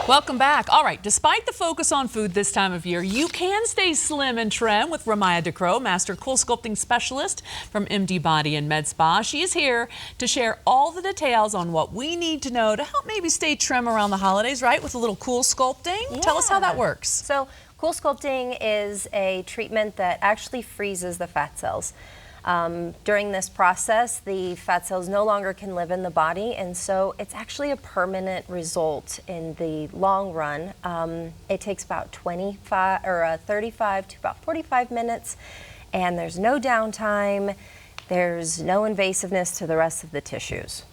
Welcome back. All right, despite the focus on food this time of year, you can stay slim and trim with Ramaya DeCrow, Master Cool Sculpting Specialist from MD Body and Med Spa. She is here to share all the details on what we need to know to help maybe stay trim around the holidays, right? With a little cool sculpting. Yeah. Tell us how that works. So cool sculpting is a treatment that actually freezes the fat cells. During this process, the fat cells no longer can live in the body, and so it's actually a permanent result in the long run. It takes about 35 to about 45 minutes, and there's no downtime. There's no invasiveness to the rest of the tissues.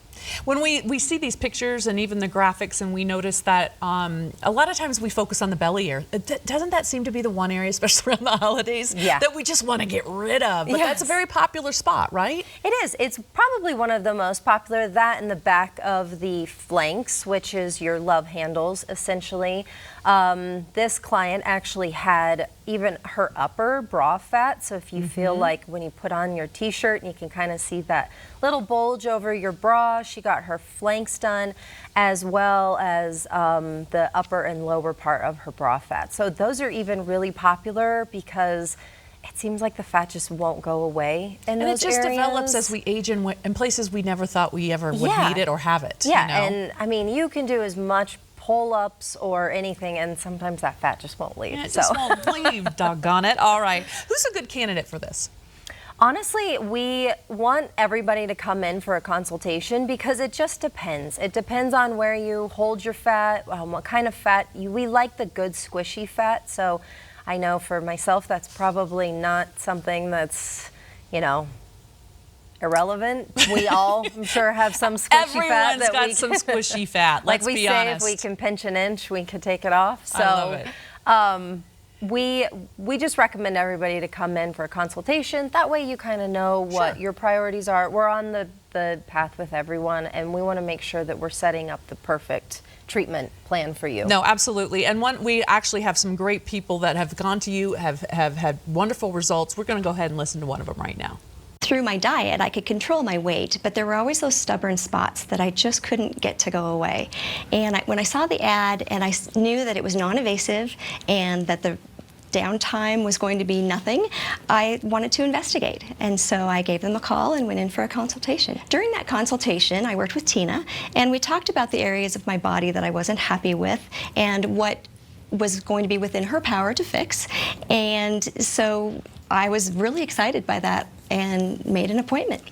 When we see these pictures and even the graphics, and we notice that a lot of times we focus on the belly area. Doesn't that seem to be the one area, especially around the holidays, that we just want to get rid of? But that's a very popular spot, right? It is. It's probably one of the most popular. That in the back of the flanks, which is your love handles, essentially. This client actually had even her upper bra fat. So if you feel like when you put on your t-shirt, you can kind of see that little bulge over your bra. She got her flanks done, as well as the upper and lower part of her bra fat. So those are even really popular because it seems like the fat just won't go away in those areas. And it just develops as we age in places we never thought we ever would need it or have it. Yeah, you know? And I mean, you can do as much pull-ups or anything, and sometimes that fat just won't leave. Yeah, it just won't leave, doggone it. All right. Who's a good candidate for this? Honestly, we want everybody to come in for a consultation because it just depends. It depends on where you hold your fat, what kind of fat. We like the good squishy fat, so I know for myself that's probably not something that's, you know, irrelevant. We all, I'm sure, have some squishy fat. Everyone's got some squishy fat. Let's be honest. Like we say, if we can pinch an inch, we could take it off. So, I love it. We just recommend everybody to come in for a consultation. That way you kind of know what your priorities are. We're on the path with everyone, and we want to make sure that we're setting up the perfect treatment plan for you. No, absolutely. And we actually have some great people that have gone to you, have had wonderful results. We're going to go ahead and listen to one of them right now. Through my diet, I could control my weight, but there were always those stubborn spots that I just couldn't get to go away. And when I saw the ad and I knew that it was non-invasive and that the downtime was going to be nothing, I wanted to investigate. And so I gave them a call and went in for a consultation. During that consultation, I worked with Tina, and we talked about the areas of my body that I wasn't happy with and what was going to be within her power to fix. And so I was really excited by that and made an appointment.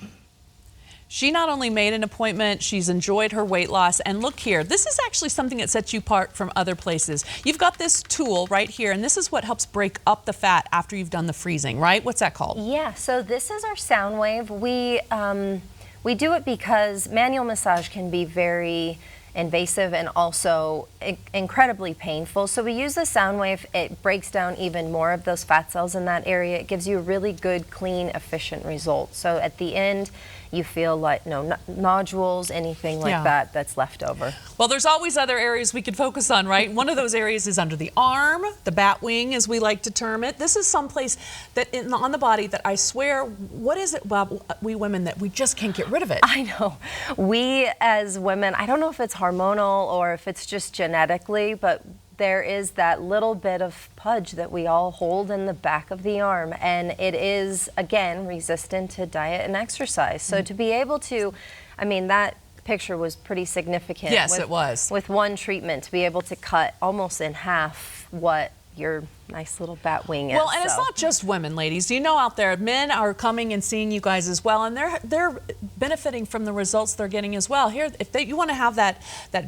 She not only made an appointment, she's enjoyed her weight loss. And look here, this is actually something that sets you apart from other places. You've got this tool right here, and this is what helps break up the fat after you've done the freezing, right? What's that called? Yeah, so this is our sound wave. We do it because manual massage can be very invasive and also incredibly painful. So we use the sound wave. It breaks down even more of those fat cells in that area. It gives you a really good, clean, efficient result. So at the end, you feel like no nodules, anything like that that's left over. Well, there's always other areas we could focus on, right? One of those areas is under the arm, the bat wing, as we like to term it. This is someplace that on the body that I swear, what is it, Bob, we women, that we just can't get rid of it? I know. We as women, I don't know if it's hormonal or if it's just genetically, but there is that little bit of pudge that we all hold in the back of the arm, and it is, again, resistant to diet and exercise. So to be able to, I mean, that picture was pretty significant. Yes, it was. With one treatment, to be able to cut almost in half what your nice little bat wing is. Well, and it's not just women, ladies. You know, out there, men are coming and seeing you guys as well, and they're benefiting from the results they're getting as well. Here, if you want to have that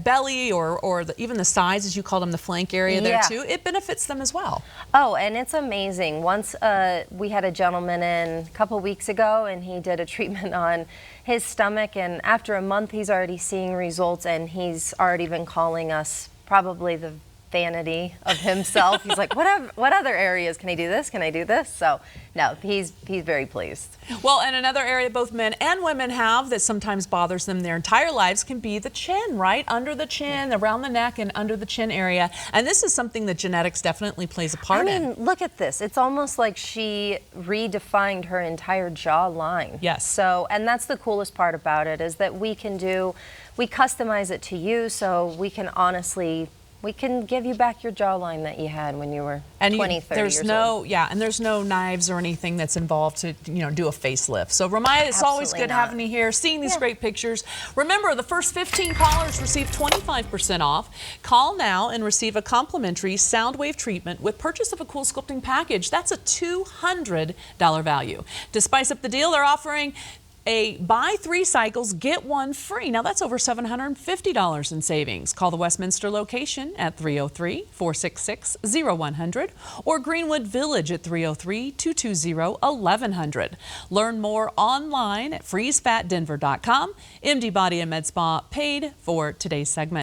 belly or even the sides, as you call them, the flank area there too, it benefits them as well. Oh, and it's amazing. Once we had a gentleman in a couple weeks ago, and he did a treatment on his stomach, and after a month, he's already seeing results, and he's already been calling us probably the vanity of himself. He's like, what other areas can I do this? Can I do this? So no, he's very pleased. Well, and another area both men and women have that sometimes bothers them their entire lives can be the chin, right? Under the chin, around the neck, and under the chin area. And this is something that genetics definitely plays a part in. I mean, look at this. It's almost like she redefined her entire jawline. Yes. So, and that's the coolest part about it, is that we customize it to you, so we can honestly We can give you back your jawline that you had when you were 20, 30 there's years no, old. Yeah, and there's no knives or anything that's involved to, do a facelift. So Ramaya, it's always Absolutely good not. having you here, seeing these great pictures. Remember, the first 15 callers receive 25% off. Call now and receive a complimentary sound wave treatment with purchase of a Coolsculpting package. That's a $200 value. To spice up the deal, they're offering a buy 3 cycles, get 1 free. Now that's over $750 in savings. Call the Westminster location at 303-466-0100 or Greenwood Village at 303-220-1100. Learn more online at freezefatdenver.com. MD Body and Med Spa paid for today's segment.